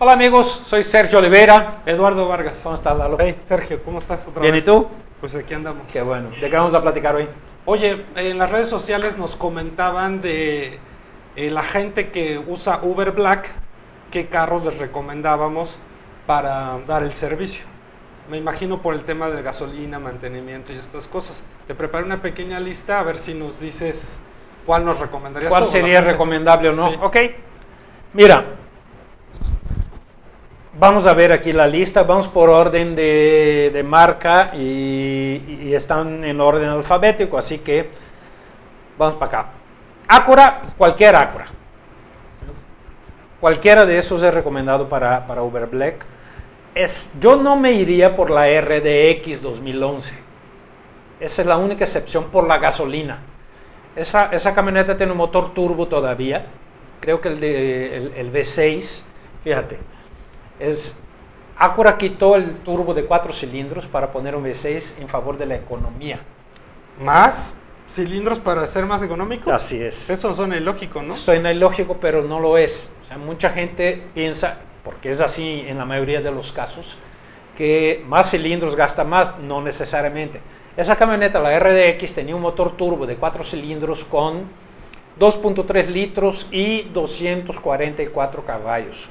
Hola amigos, soy Sergio Oliveira. Eduardo Vargas. ¿Cómo estás, Lalo? Hey, Sergio, ¿cómo estás otra Bien, vez? ¿y tú? Pues aquí andamos. Qué bueno. ¿De qué vamos a platicar hoy? Oye, en las redes sociales nos comentaban de la gente que usa Uber Black, qué carros les recomendábamos para dar el servicio. Me imagino por el tema de gasolina, mantenimiento y estas cosas. Te preparé una pequeña lista, a ver si nos dices cuál nos recomendarías. ¿Cuál tú, sería recomendable o no? Sí. Ok. Mira, vamos a ver aquí la lista. Vamos por orden de marca y están en orden alfabético, así que vamos para acá. Acura, cualquier Acura. Cualquiera de esos es recomendado para Uber Black. Yo no me iría por la RDX 2011. Esa es la única excepción por la gasolina. Esa camioneta tiene un motor turbo todavía. Creo que el V6, fíjate, Acura quitó el turbo de 4 cilindros para poner un V6 en favor de la economía. ¿Más cilindros para ser más económico? Así es. Eso suena ilógico, ¿no? Suena ilógico, pero no lo es. O sea, mucha gente piensa, porque es así en la mayoría de los casos, que más cilindros gasta más, no necesariamente. Esa camioneta, la RDX, tenía un motor turbo de 4 cilindros con 2.3 litros y 244 caballos.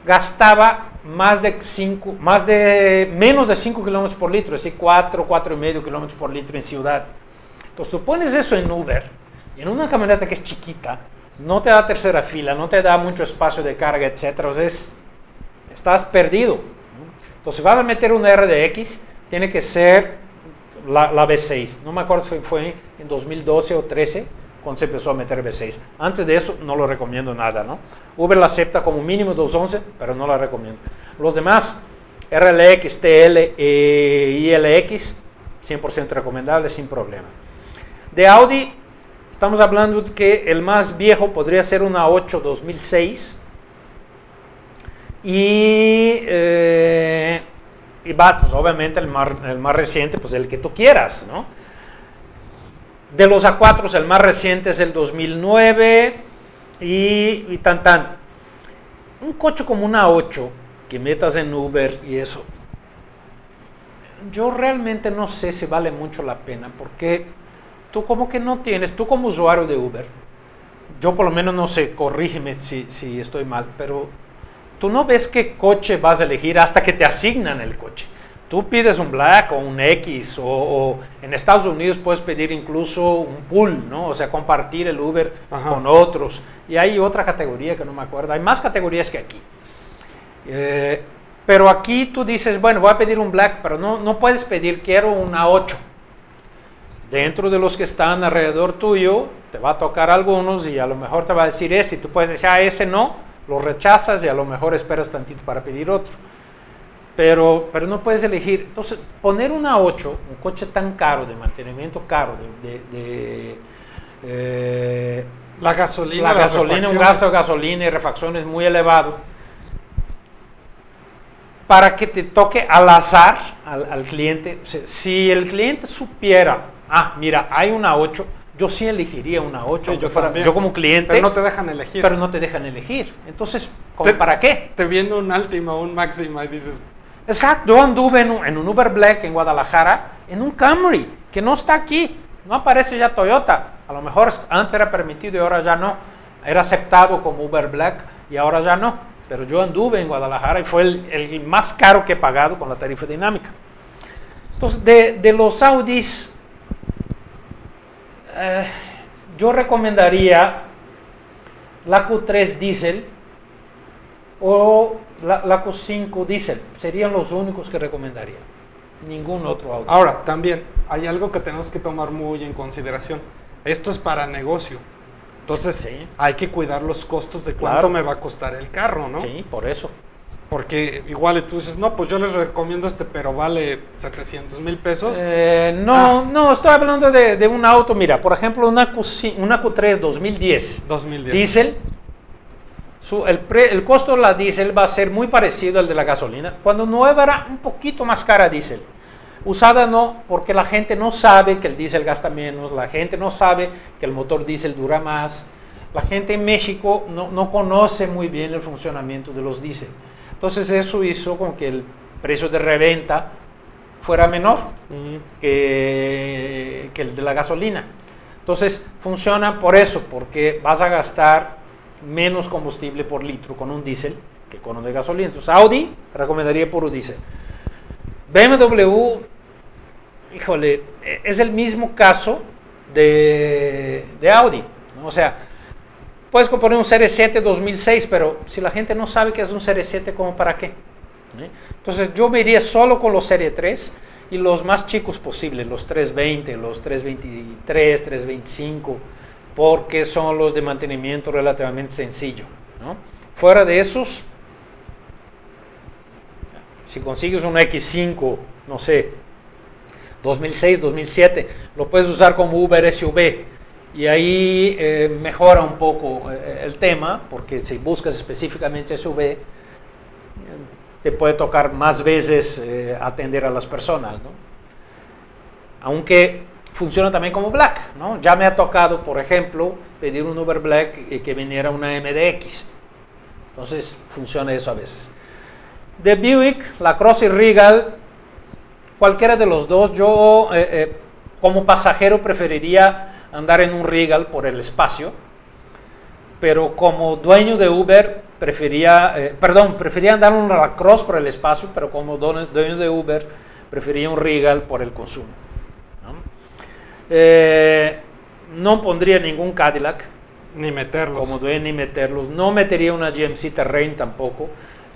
Gastaba menos de 5 kilómetros por litro, es decir, 4,5 kilómetros por litro en ciudad. Entonces tú pones eso en Uber, y en una camioneta que es chiquita, no te da tercera fila, no te da mucho espacio de carga, etc. O sea, estás perdido. Entonces, si vas a meter una RDX, tiene que ser la V6. No me acuerdo si fue en 2012 o 13 cuando se empezó a meter V6. Antes de eso, no lo recomiendo nada, ¿no? Uber la acepta como mínimo 211, pero no la recomiendo. Los demás, RLX, TL y LX, 100% recomendable, sin problema. De Audi, estamos hablando de que el más viejo podría ser una 8 2006 y va, pues obviamente el más reciente, pues el que tú quieras, ¿no? De los A4, el más reciente es el 2009 y tan. Un coche como una 8 que metas en Uber y eso, yo realmente no sé si vale mucho la pena, porque tú como que no tienes, tú como usuario de Uber, yo por lo menos no sé, corrígeme si estoy mal, pero tú no ves qué coche vas a elegir hasta que te asignan el coche. Tú pides un Black o un X o en Estados Unidos puedes pedir incluso un pool, ¿no? O sea, compartir el Uber con otros. Y hay otra categoría que no me acuerdo, hay más categorías que aquí. Pero aquí tú dices, bueno, voy a pedir un Black, pero no puedes pedir, quiero una 8. Dentro de los que están alrededor tuyo, te va a tocar algunos y a lo mejor te va a decir ese, y tú puedes decir, ese no, lo rechazas y a lo mejor esperas tantito para pedir otro. Pero no puedes elegir. Entonces, poner una 8, un coche tan caro, de mantenimiento caro, la gasolina, un gasto de gasolina y refacciones muy elevado, para que te toque al azar al cliente. O sea, si el cliente supiera, mira, hay una 8, yo sí elegiría una 8, sí, yo como cliente. Pero no te dejan elegir. Pero no te dejan elegir. Entonces, ¿para qué? Te viene un Altima o un Máxima y dices... Exacto, yo anduve en un Uber Black en Guadalajara, en un Camry, que no está aquí, no aparece ya Toyota. A lo mejor antes era permitido y ahora ya no. Era aceptado como Uber Black y ahora ya no. Pero yo anduve en Guadalajara y fue el más caro que he pagado con la tarifa dinámica. Entonces, de los Audis, yo recomendaría la Q3 Diesel o la Q5 Diesel. Serían los únicos que recomendaría. Ningún otro Audi. Ahora, también hay algo que tenemos que tomar muy en consideración. Esto es para negocio. Entonces, sí, hay que cuidar los costos de cuánto me va a costar el carro, ¿no? Sí, por eso. Porque igual tú dices, no, pues yo les recomiendo pero vale 700,000 pesos. No, estoy hablando de un auto. Mira, por ejemplo, una Q3 2010 Diesel. El costo de la diésel va a ser muy parecido al de la gasolina. Cuando nueva era un poquito más cara diésel. Usada no, porque la gente no sabe que el diésel gasta menos, la gente no sabe que el motor diésel dura más. La gente en México no conoce muy bien el funcionamiento de los diésel. Entonces eso hizo con que el precio de reventa fuera menor que el de la gasolina. Entonces funciona por eso, porque vas a gastar menos combustible por litro con un diésel que con un de gasolina. Entonces Audi recomendaría puro diésel. BMW, híjole, es el mismo caso de Audi, ¿no? O sea, puedes poner un Serie 7 2006, pero si la gente no sabe qué es un Serie 7, ¿cómo para qué? Entonces yo me iría solo con los Serie 3 y los más chicos posibles, los 320, los 323, 325, porque son los de mantenimiento relativamente sencillo, ¿no? Fuera de esos, si consigues un X5, no sé, 2006, 2007, lo puedes usar como Uber SUV y ahí mejora un poco el tema, porque si buscas específicamente SUV, te puede tocar más veces atender a las personas, ¿no? Aunque funciona también como Black, ¿no? Ya me ha tocado, por ejemplo, pedir un Uber Black y que viniera una MDX. Entonces funciona eso a veces. De Buick, la Cross y Regal, cualquiera de los dos. Yo como pasajero preferiría andar en un Regal por el espacio, pero como dueño de Uber prefería andar en una Cross por el espacio, pero como dueño de Uber prefería un Regal por el consumo, ¿no? No pondría ningún Cadillac, ni meterlos. Como dueño, ni meterlos. No metería una GMC Terrain tampoco,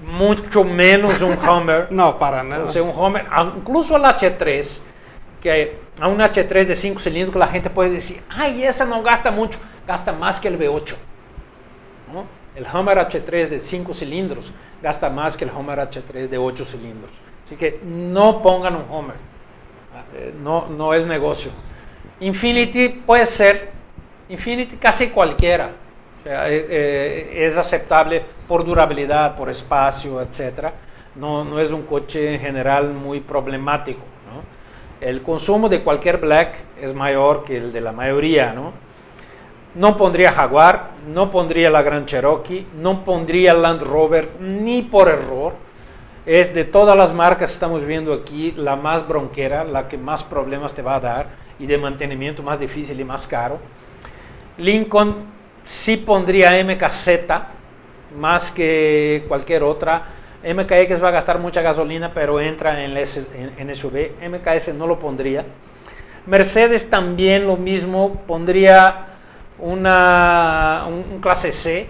mucho menos un Hummer. No, para nada. O sea, un Hummer, incluso el H3, que a un H3 de 5 cilindros la gente puede decir, ay, esa no gasta mucho, gasta más que el V8, ¿no? El Hummer H3 de 5 cilindros gasta más que el Hummer H3 de 8 cilindros. Así que no pongan un Hummer, no es negocio. Infiniti puede ser, Infiniti casi cualquiera. O sea, es aceptable por durabilidad, por espacio, etc. No es un coche en general muy problemático, ¿no? El consumo de cualquier Black es mayor que el de la mayoría, ¿no? No pondría Jaguar, no pondría la Grand Cherokee, no pondría Land Rover ni por error. Es de todas las marcas que estamos viendo aquí la más bronquera, la que más problemas te va a dar y de mantenimiento más difícil y más caro. Lincoln sí pondría MKZ más que cualquier otra. MKX va a gastar mucha gasolina, pero entra en SUV. MKS no lo pondría. Mercedes también lo mismo, pondría un clase C,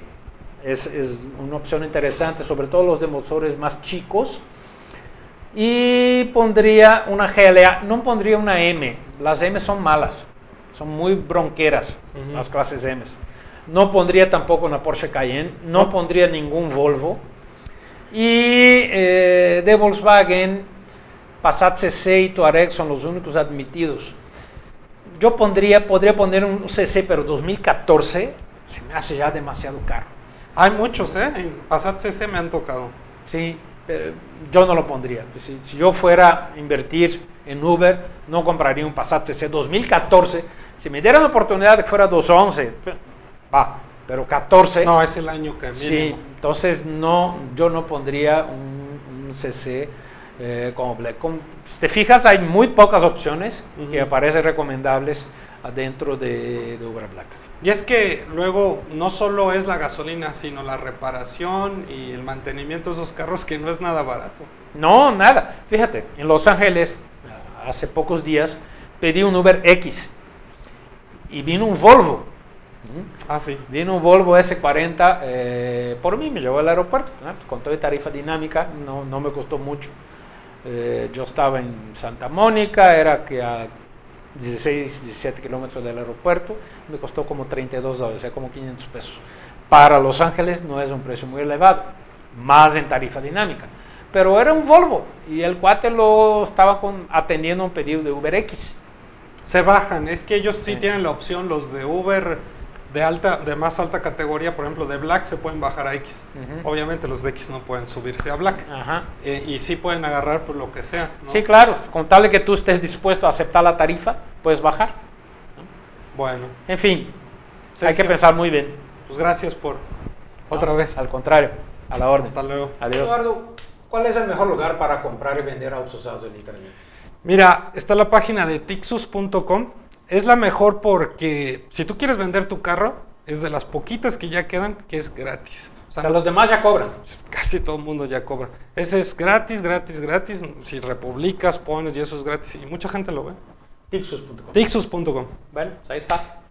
es una opción interesante, sobre todo los de motores más chicos. Y pondría una GLA, no pondría una M, las M son malas, son muy bronqueras, las clases M. No pondría tampoco una Porsche Cayenne, no pondría ningún Volvo. Y de Volkswagen, Passat CC y Touareg son los únicos admitidos. Yo podría poner un CC, pero 2014 se me hace ya demasiado caro. Hay muchos, en Passat CC me han tocado. Sí, yo no lo pondría. Si yo fuera a invertir en Uber, no compraría un Passat CC 2014. Si me dieran la oportunidad de que fuera 2011, va, pero 14... No, es el año que mínimo. Sí, entonces no, yo no pondría un CC como Black. Si te fijas, hay muy pocas opciones que me parecen recomendables dentro de Uber Black. Y es que luego no solo es la gasolina, sino la reparación y el mantenimiento de esos carros, que no es nada barato. No, nada. Fíjate, en Los Ángeles, hace pocos días, pedí un Uber X y vino un Volvo. Ah, sí. Vino un Volvo S40 por mí, me llevó al aeropuerto, ¿no? Con toda tarifa dinámica, no me costó mucho. Yo estaba en Santa Mónica, era que a 16, 17 kilómetros del aeropuerto, me costó como $32, o sea, como 500 pesos. Para Los Ángeles no es un precio muy elevado, más en tarifa dinámica. Pero era un Volvo y el cuate lo estaba atendiendo un pedido de Uber X. Se bajan, es que ellos sí tienen la opción, los de Uber de más alta categoría, por ejemplo de Black, se pueden bajar a X. Obviamente los de X no pueden subirse a Black. Y sí pueden agarrar por lo que sea, ¿no? Sí, claro, con tal de que tú estés dispuesto a aceptar la tarifa, puedes bajar, ¿no? Bueno. En fin, Sergio, hay que pensar muy bien. Pues gracias por otra vez. Al contrario. A la orden. Hasta luego. Adiós. Eduardo, ¿cuál es el mejor lugar para comprar y vender autos usados en internet? Mira, está la página de tixus.com. Es la mejor porque si tú quieres vender tu carro, es de las poquitas que ya quedan que es gratis. O sea, los demás ya cobran. Casi todo el mundo ya cobra. Ese es gratis, gratis, gratis. Si republicas, pones y eso es gratis. Y mucha gente lo ve. Tixus.com. Tixus.com. Bueno, pues ahí está.